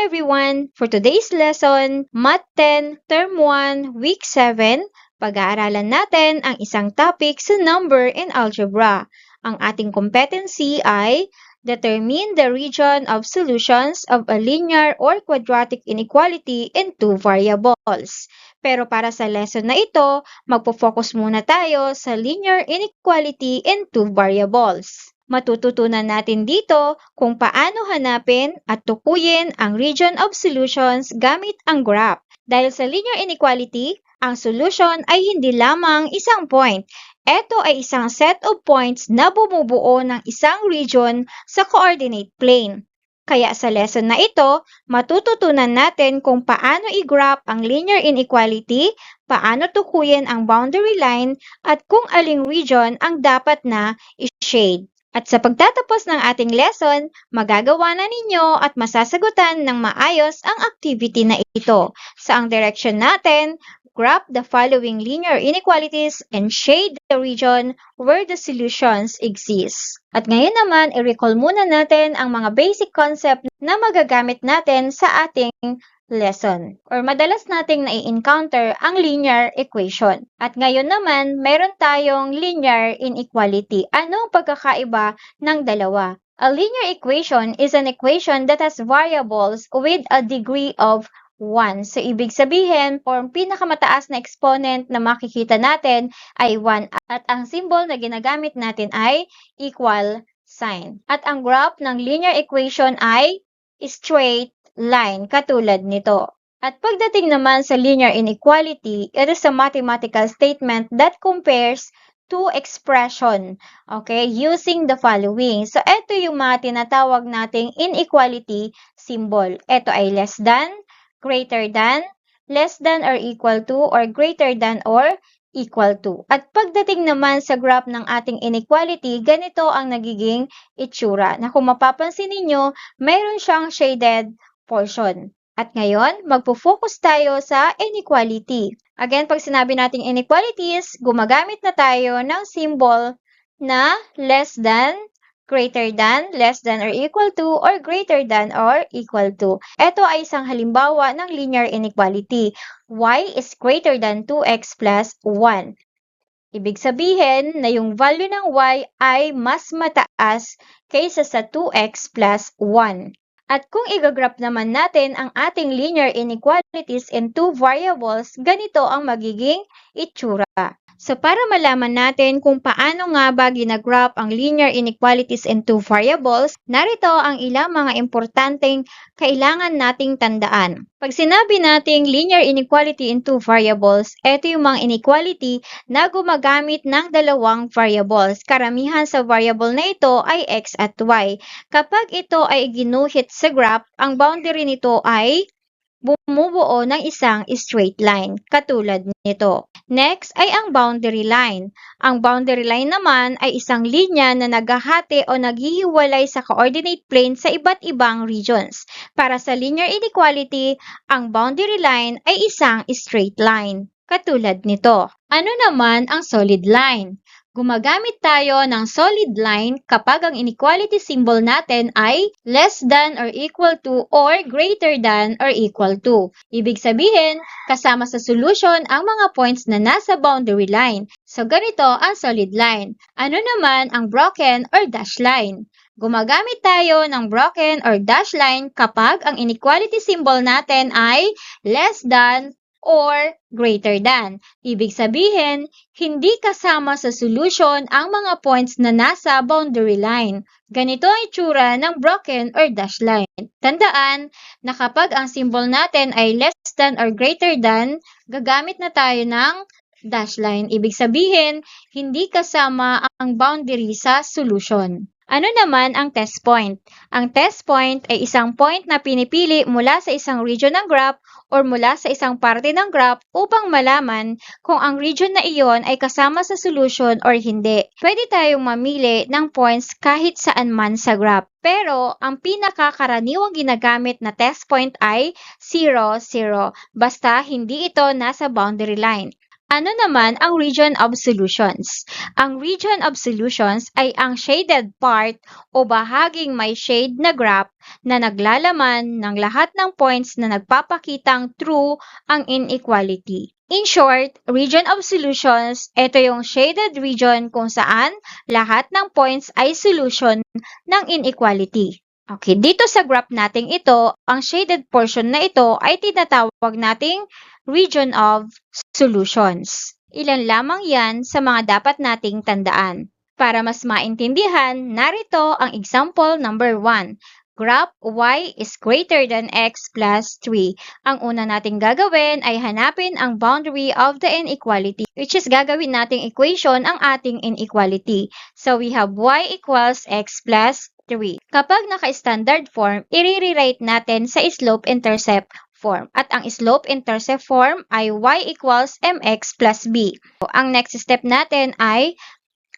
everyone! For today's lesson, Math 10, Term 1, Week 7, pag-aaralan natin ang isang topic sa number and algebra. Ang ating competency ay determine the region of solutions of a linear or quadratic inequality in two variables. Pero para sa lesson na ito, magpo-focus muna tayo sa linear inequality in two variables. Matututunan natin dito kung paano hanapin at tukuyin ang region of solutions gamit ang graph. Dahil sa linear inequality, ang solution ay hindi lamang isang point. Ito ay isang set of points na bumubuo ng isang region sa coordinate plane. Kaya sa lesson na ito, matututunan natin kung paano i-graph ang linear inequality, paano tukuyin ang boundary line, at kung aling region ang dapat na i-shade. At sa pagtatapos ng ating lesson, magagawa na ninyo at masasagutan ng maayos ang activity na ito. Sa ang direction natin, graph the following linear inequalities and shade the region where the solutions exist. At ngayon naman, i-recall muna natin ang mga basic concept na magagamit natin sa ating lesson or madalas nating nai-encounter ang linear equation. At ngayon naman, meron tayong linear inequality. Ano ang pagkakaiba ng dalawa? A linear equation is an equation that has variables with a degree of 1. So, ibig sabihin, ang pinakamataas na exponent na makikita natin ay 1 at ang symbol na ginagamit natin ay equal sign. At ang graph ng linear equation ay straight line, katulad nito. At pagdating naman sa linear inequality, it is a mathematical statement that compares two expression, okay, using the following. So, ito yung mga tinatawag nating inequality symbol. Ito ay less than, greater than, less than or equal to, or greater than or equal to. At pagdating naman sa graph ng ating inequality, ganito ang nagiging itsura. Na kung mapapansin ninyo, mayroon siyang shaded portion. At ngayon, magpo-focus tayo sa inequality. Again, pag sinabi nating inequalities, gumagamit na tayo ng symbol na less than, greater than, less than or equal to, or greater than or equal to. Ito ay isang halimbawa ng linear inequality. Y is greater than 2x plus 1. Ibig sabihin na yung value ng y ay mas mataas kaysa sa 2x plus 1. At kung i-graph naman natin ang ating linear inequalities in two variables, ganito ang magiging itsura. So para malaman natin kung paano nga ba ginagraph ang linear inequalities in two variables, narito ang ilang mga importanteng kailangan nating tandaan. Pag sinabi nating linear inequality in two variables, ito yung mga inequality na gumagamit ng dalawang variables. Karamihan sa variable na ito ay x at y. Kapag ito ay ginuhit sa graph, ang boundary nito ay bumubuo ng isang straight line, katulad nito. Next ay ang boundary line. Ang boundary line naman ay isang linya na naghahati o naghihiwalay sa coordinate plane sa iba't ibang regions. Para sa linear inequality, ang boundary line ay isang straight line, katulad nito. Ano naman ang solid line? Gumagamit tayo ng solid line kapag ang inequality symbol natin ay less than or equal to or greater than or equal to. Ibig sabihin, kasama sa solution ang mga points na nasa boundary line. So, ganito ang solid line. Ano naman ang broken or dash line? Gumagamit tayo ng broken or dash line kapag ang inequality symbol natin ay less than or greater than. Ibig sabihin, hindi kasama sa solution ang mga points na nasa boundary line. Ganito ang itsura ng broken or dash line. Tandaan na kapag ang symbol natin ay less than or greater than, gagamit na tayo ng dash line. Ibig sabihin, hindi kasama ang boundary sa solution. Ano naman ang test point? Ang test point ay isang point na pinipili mula sa isang region ng graph or mula sa isang parte ng graph upang malaman kung ang region na iyon ay kasama sa solution or hindi. Pwede tayong mamili ng points kahit saan man sa graph. Pero ang pinakakaraniwang ginagamit na test point ay 0, 0. Basta hindi ito nasa boundary line. Ano naman ang region of solutions? Ang region of solutions ay ang shaded part o bahaging may shade na graph na naglalaman ng lahat ng points na nagpapakitang true ang inequality. In short, region of solutions, ito yung shaded region kung saan lahat ng points ay solution ng inequality. Okay, dito sa graph nating ito, ang shaded portion na ito ay tinatawag nating region of solutions. Ilan lamang yan sa mga dapat nating tandaan. Para mas maintindihan, narito ang example number 1. Graph y is greater than x plus 3. Ang una nating gagawin ay hanapin ang boundary of the inequality, which is gagawin nating equation ang ating inequality. So we have y equals x plus 3. Kapag naka-standard form, i-rewrite natin sa slope-intercept form. At ang slope-intercept form ay y equals mx plus b. So, ang next step natin ay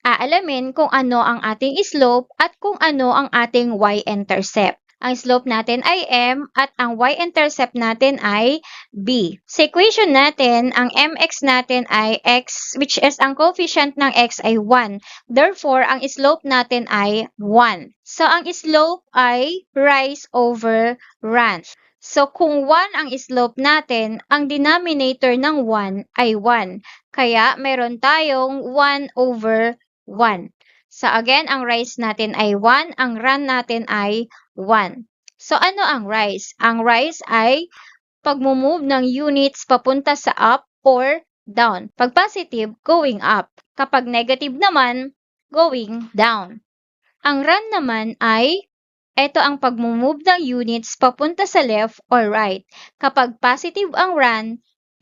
aalamin kung ano ang ating slope at kung ano ang ating y-intercept. Ang slope natin ay m at ang y-intercept natin ay b. Sa equation natin, ang mx natin ay x, which is ang coefficient ng x ay 1. Therefore, ang slope natin ay 1. So, ang slope ay rise over run. So, kung 1 ang slope natin, ang denominator ng 1 ay 1. Kaya, meron tayong 1 over 1. So, again, ang rise natin ay 1, ang run natin ay 1. So, ano ang rise? Ang rise ay pagmumove ng units papunta sa up or down. Pag positive, going up. Kapag negative naman, going down. Ang run naman ay ito ang pagmumove ng units papunta sa left or right. Kapag positive ang run,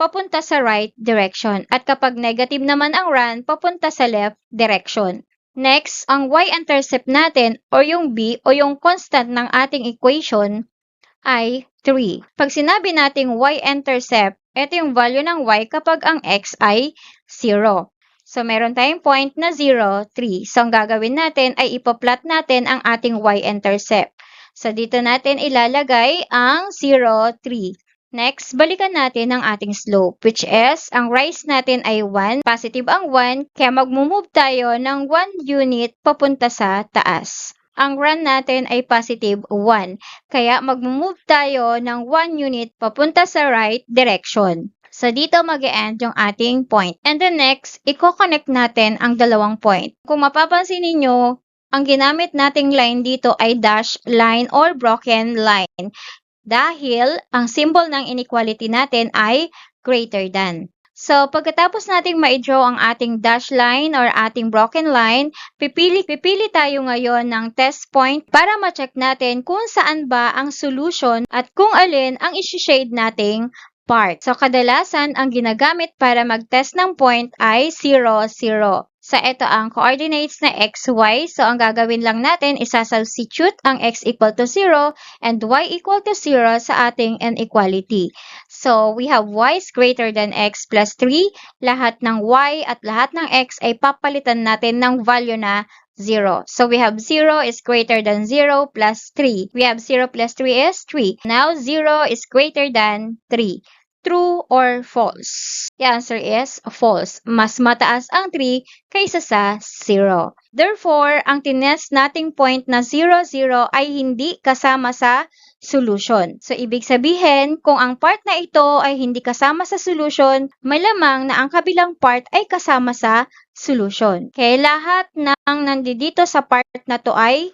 papunta sa right direction. At kapag negative naman ang run, papunta sa left direction. Next, ang y-intercept natin or yung b o yung constant ng ating equation ay 3. Pag sinabi nating y-intercept, ito yung value ng y kapag ang x ay 0. So, meron tayong point na 0, 3. So, ang gagawin natin ay ipoplot natin ang ating y-intercept. So, dito natin ilalagay ang 0, 3. Next, balikan natin ang ating slope, which is, ang rise natin ay 1, positive ang 1, kaya magmumove tayo ng 1 unit papunta sa taas. Ang run natin ay positive 1, kaya magmumove tayo ng 1 unit papunta sa right direction. So, dito mag-e-end yung ating point. And then next, i-connect natin ang dalawang point. Kung mapapansin ninyo, ang ginamit nating line dito ay dash line or broken line. Dahil ang symbol ng inequality natin ay greater than. So, pagkatapos nating ma-draw ang ating dash line or ating broken line, pipili tayo ngayon ng test point para ma-check natin kung saan ba ang solution at kung alin ang isi-shade nating part. So, kadalasan ang ginagamit para mag-test ng point ay 0, 0. So, ito ang coordinates na x, y. So, ang gagawin lang natin, isa-substitute ang x equal to 0 and y equal to 0 sa ating inequality. So, we have y is greater than x plus 3. Lahat ng y at lahat ng x ay papalitan natin ng value na 0. So, we have 0 is greater than 0 plus 3. We have 0 plus 3 is 3. Now, 0 is greater than 3. True or false? The answer is false. Mas mataas ang 3 kaysa sa 0. Therefore, ang tinest nating point na 0, 0 ay hindi kasama sa solution. So, ibig sabihin, kung ang part na ito ay hindi kasama sa solution, malamang na ang kabilang part ay kasama sa solution. Kaya lahat ng nandito sa part na to ay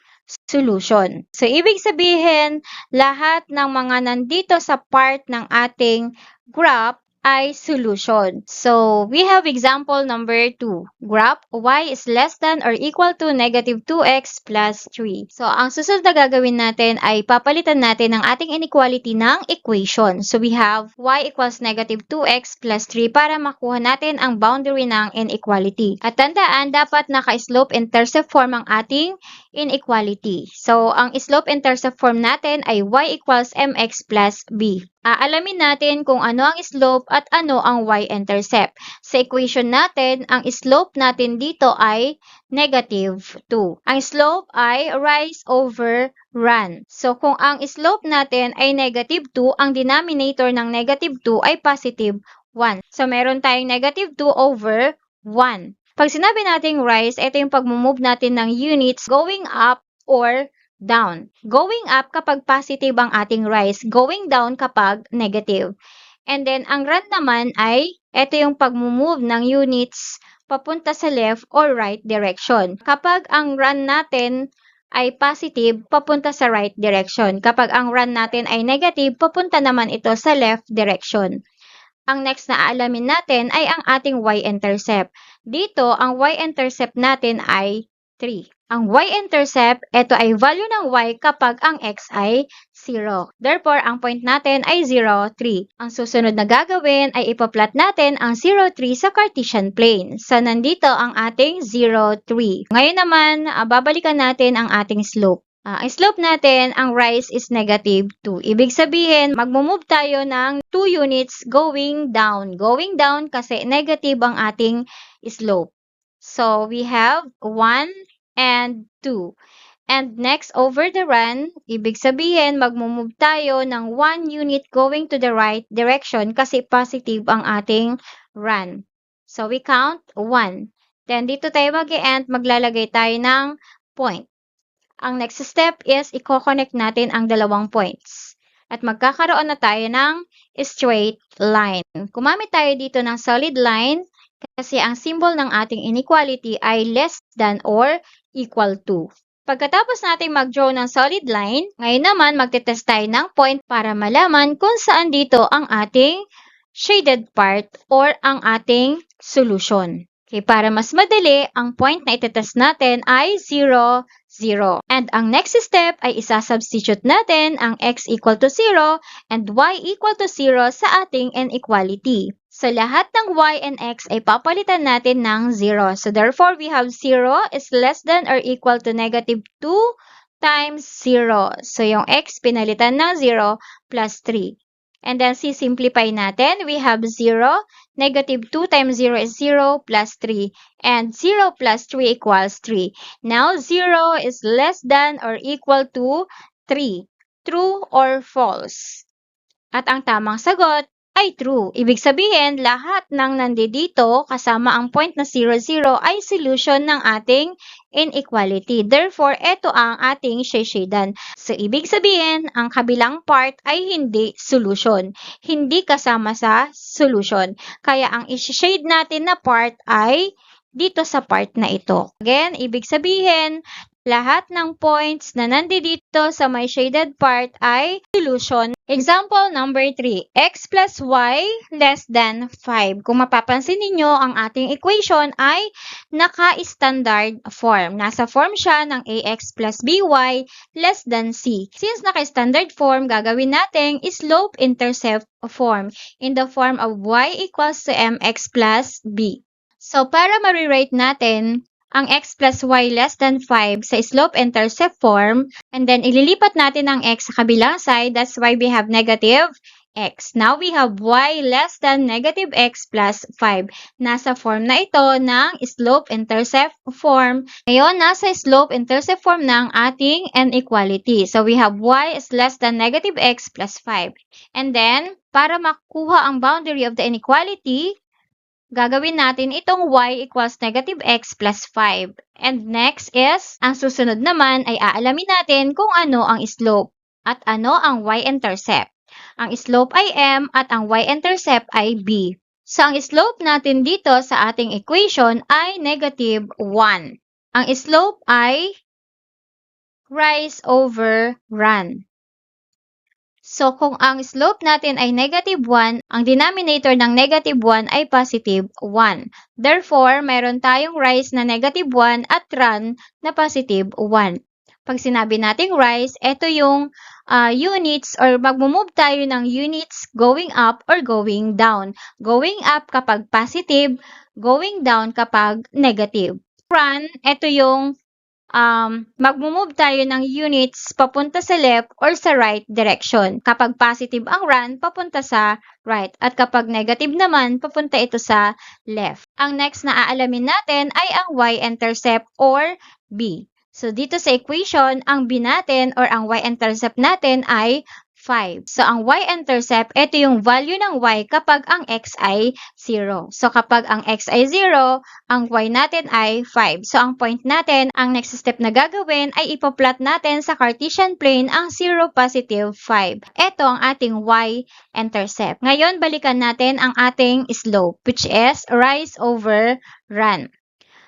solution. So, ibig sabihin, lahat ng mga nandito sa part ng ating graph ay solution. So, we have example number 2. Graph y is less than or equal to negative 2x plus 3. So, ang susunod na gagawin natin ay papalitan natin ang ating inequality ng equation. So, we have y equals negative 2x plus 3 para makuha natin ang boundary ng inequality. At tandaan, dapat naka-slope-intercept form ang ating inequality. So, ang slope-intercept form natin ay y equals mx plus b. Aalamin natin kung ano ang slope at ano ang y-intercept. Sa equation natin, ang slope natin dito ay negative 2. Ang slope ay rise over run. So, kung ang slope natin ay negative 2, ang denominator ng negative 2 ay positive 1. So, meron tayong negative 2 over 1. Pag sinabi nating rise, ito yung pag-move natin ng units going up or down. Going up kapag positive ang ating rise, going down kapag negative. And then, ang run naman ay, ito yung pag-move ng units papunta sa left or right direction. Kapag ang run natin ay positive, papunta sa right direction. Kapag ang run natin ay negative, papunta naman ito sa left direction. Ang next na aalamin natin ay ang ating y-intercept. Dito, ang y-intercept natin ay 3. Ang y-intercept, ito ay value ng y kapag ang x ay 0. Therefore, ang point natin ay 0, 3. Ang susunod na gagawin ay ipa-plot natin ang 0, 3 sa Cartesian plane. So, nandito ang ating 0, 3. Ngayon naman, babalikan natin ang ating slope. Ang slope natin, ang rise is negative 2. Ibig sabihin, magmumove tayo ng 2 units going down. Going down kasi negative ang ating slope. So, we have 1 and 2. And next, over the run, ibig sabihin, magmumove tayo ng 1 unit going to the right direction kasi positive ang ating run. So, we count 1. Then, dito tayo mag-e-end, maglalagay tayo ng point. Ang next step is i-connect natin ang dalawang points. At magkakaroon na tayo ng straight line. Gumamit tayo dito ng solid line kasi ang symbol ng ating inequality ay less than or equal to. Pagkatapos natin mag-draw ng solid line, ngayon naman magte-test tayo ng point para malaman kung saan dito ang ating shaded part or ang ating solution. Okay, para mas madali, ang point na itetest natin ay 0, 0. And ang next step ay isa-substitute natin ang x equal to 0 and y equal to 0 sa ating inequality. So, lahat ng y and x ay papalitan natin ng 0. So, therefore, we have 0 is less than or equal to negative 2 times 0. So, yung x pinalitan ng 0 plus 3. And then, simplify natin. We have 0. Negative 2 times 0 is 0 plus 3. And 0 plus 3 equals 3. Now, 0 is less than or equal to 3. True or false? At ang tamang sagot ay true. Ibig sabihin, lahat ng nandito kasama ang point na 0, 0 ay solution ng ating inequality. Therefore, ito ang ating shade-shadan. So, ibig sabihin, ang kabilang part ay hindi solution. Hindi kasama sa solution. Kaya ang i-shade natin na part ay dito sa part na ito. Again, ibig sabihin, lahat ng points na nandito sa may shaded part ay solution. Example number 3, x plus y less than 5. Kung mapapansin ninyo, ang ating equation ay naka-standard form. Nasa form siya ng ax plus by less than c. Since naka-standard form, gagawin natin slope-intercept form in the form of y equals to mx plus b. So, para ma-rewrite natin ang x plus y less than 5 sa slope-intercept form, and then ililipat natin ang x sa kabilang side, that's why we have negative x. Now, we have y less than negative x plus 5. Nasa form na ito ng slope-intercept form. Ngayon, nasa slope-intercept form ng ating inequality. So, we have y is less than negative x plus 5. And then, para makuha ang boundary of the inequality, gagawin natin itong y equals negative x plus 5. And next is, ang susunod naman ay aalamin natin kung ano ang slope at ano ang y-intercept. Ang slope ay m at ang y-intercept ay b. So, ang slope natin dito sa ating equation ay negative 1. Ang slope ay rise over run. So, kung ang slope natin ay negative 1, ang denominator ng negative 1 ay positive 1. Therefore, mayroon tayong rise na negative 1 at run na positive 1. Pag sinabi nating rise, ito yung units or magmumove tayo ng units going up or going down. Going up kapag positive, going down kapag negative. Run, ito yung magmumove tayo ng units papunta sa left or sa right direction. Kapag positive ang run, papunta sa right. At kapag negative naman, papunta ito sa left. Ang next na aalamin natin ay ang y-intercept or b. So, dito sa equation, ang b natin or ang y-intercept natin ay 5. So, ang y-intercept, ito yung value ng y kapag ang x ay 0. So, kapag ang x ay 0, ang y natin ay 5. So, ang point natin, ang next step na gagawin ay ipoplot natin sa Cartesian plane ang 0, positive 5. Ito ang ating y-intercept. Ngayon, balikan natin ang ating slope, which is rise over run.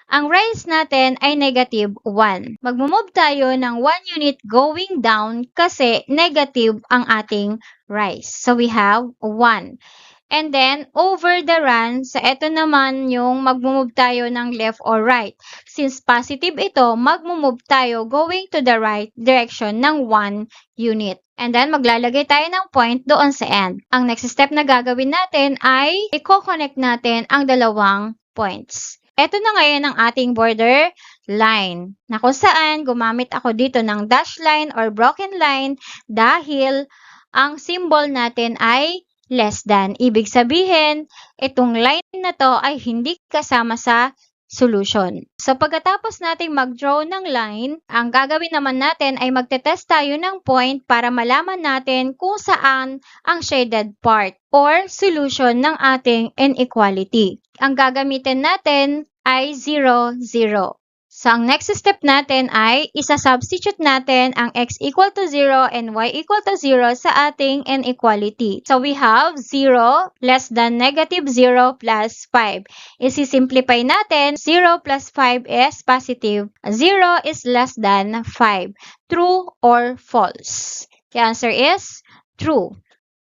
Ang rise natin ay negative 1. Magmumove tayo ng 1 unit going down kasi negative ang ating rise. So, we have 1. And then, over the run, sa ito naman yung magmumove tayo ng left or right. Since positive ito, magmumove tayo going to the right direction ng 1 unit. And then, maglalagay tayo ng point doon sa end. Ang next step na gagawin natin ay i-connect natin ang dalawang points. Ito na ngayon ang ating border line, na kung saan gumamit ako dito ng dash line or broken line dahil ang symbol natin ay less than. Ibig sabihin, itong line na to ay hindi kasama sa solution. So, pagkatapos nating mag-draw ng line, ang gagawin naman natin ay magte-test tayo ng point para malaman natin kung saan ang shaded part or solution ng ating inequality. Ang gagamitin natin ay 0, 0. So, ang next step natin ay isa-substitute natin ang x equal to 0 and y equal to 0 sa ating inequality. So, we have 0 less than negative 0 plus 5. Isi-simplify natin, 0 plus 5 is positive. 0 is less than 5. True or false? The answer is true.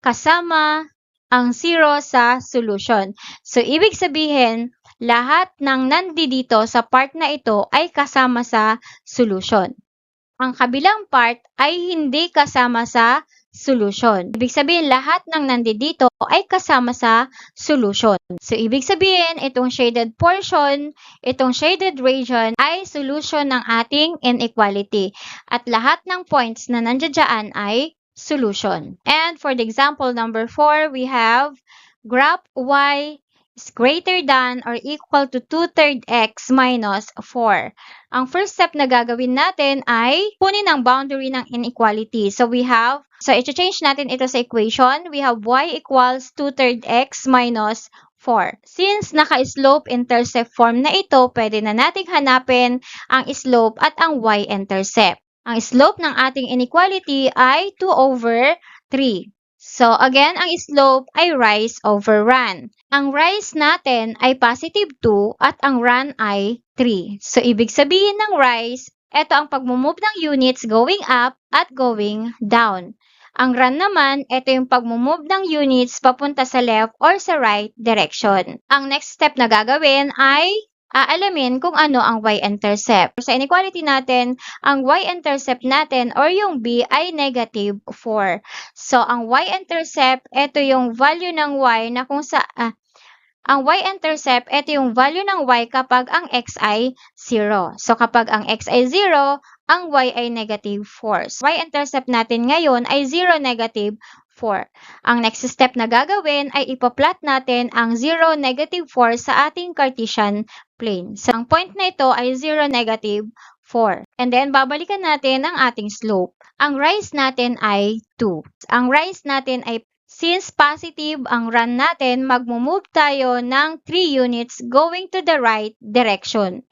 Kasama ang 0 sa solution. So, ibig sabihin, lahat ng nandito sa part na ito ay kasama sa solution. Ang kabilang part ay hindi kasama sa solution. Ibig sabihin, lahat ng nandito ay kasama sa solution. So, ibig sabihin, itong shaded portion, itong shaded region ay solution ng ating inequality. At lahat ng points na nandiyan ay solution. And for the example number 4, we have graph y is greater than or equal to 2/3 x minus 4. Ang first step na gagawin natin ay kunin ang boundary ng inequality. So, i-change natin ito sa equation. We have y equals 2/3 x minus 4. Since naka-slope intercept form na ito, pwede na nating hanapin ang slope at ang y-intercept. Ang slope ng ating inequality ay 2 over 3. So, again, ang slope ay rise over run. Ang rise natin ay positive 2 at ang run ay 3. So, ibig sabihin ng rise, ito ang pagmumove ng units going up at going down. Ang run naman, ito yung pagmumove ng units papunta sa left or sa right direction. Ang next step na gagawin ay aalamin kung ano ang y-intercept. Sa inequality natin, ang y-intercept natin or yung b ay negative 4. So, ang y-intercept, ito yung value ng y na kung ang y-intercept, ito yung value ng y kapag ang x ay 0. So, kapag ang x ay 0, ang y ay negative 4. So, y-intercept natin ngayon ay 0, negative 4. Ang next step na gagawin ay ipoplot natin ang 0, negative 4 sa ating Cartesian plane. So, ang point na ito ay 0, negative 4. And then, babalikan natin ang ating slope. Ang rise natin ay 2. Ang rise natin ay since positive ang run natin, magmumove tayo ng 3 units going to the right direction.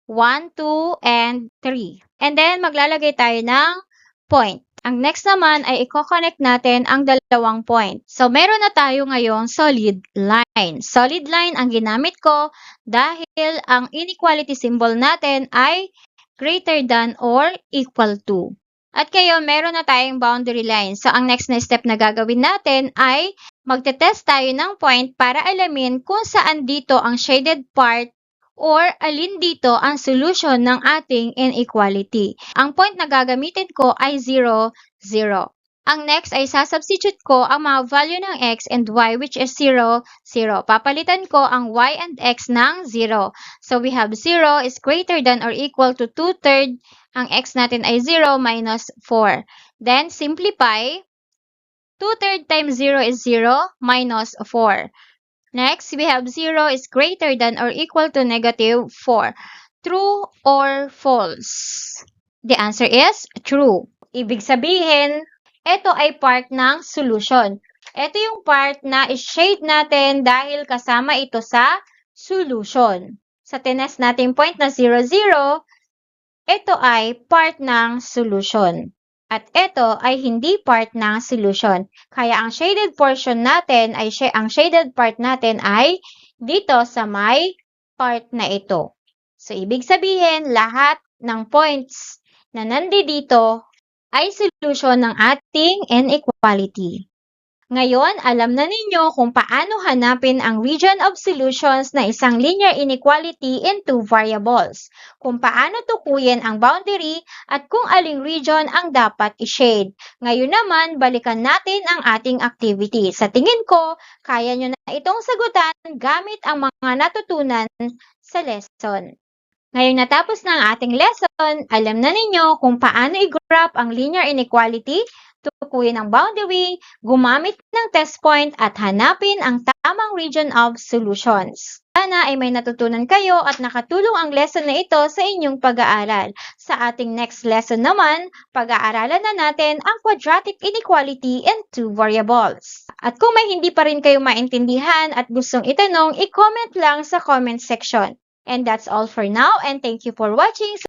1, 2, and 3. And then, maglalagay tayo ng point. Ang next naman ay i-connect natin ang dalawang point. So, meron na tayo ngayong solid line. Solid line ang ginamit ko dahil ang inequality symbol natin ay greater than or equal to. At kayo, meron na tayong boundary line. So, ang next na step na gagawin natin ay magte-test tayo ng point para alamin kung saan dito ang shaded part or alin dito ang solution ng ating inequality. Ang point na gagamitin ko ay 0, 0. Ang next ay sasubstitute ko ang mga value ng x and y which is 0, 0. Papalitan ko ang y and x ng 0. So, we have 0 is greater than or equal to 2/3. Ang x natin ay 0 minus 4. Then, simplify. 2/3 times 0 is 0 minus 4. Next, we have 0 is greater than or equal to negative 4. True or false? The answer is true. Ibig sabihin, Ito ay part ng solution. Ito yung part na i-shade natin dahil kasama ito sa solution. Sa tinest natin point na 0, 0, ito ay part ng solution. At ito ay hindi part ng solution. Kaya ang shaded portion natin ang shaded part natin ay dito sa may part na ito. So, ibig sabihin, lahat ng points na nandito ay solution ng ating inequality. Ngayon, alam na ninyo kung paano hanapin ang region of solutions na isang linear inequality in two variables, kung paano tukuyin ang boundary at kung aling region ang dapat i-shade. Ngayon naman, balikan natin ang ating activity. Sa tingin ko, kaya nyo na itong sagutan gamit ang mga natutunan sa lesson. Ngayong natapos na ang ating lesson, alam na ninyo kung paano i-graph ang linear inequality, tukuyin ang boundary, gumamit ng test point at hanapin ang tamang region of solutions. Sana ay may natutunan kayo at nakatulong ang lesson na ito sa inyong pag-aaral. Sa ating next lesson naman, pag-aaralan na natin ang quadratic inequality in two variables. At kung may hindi pa rin kayo maintindihan at gustong itanong, i-comment lang sa comment section. And that's all for now, and thank you for watching.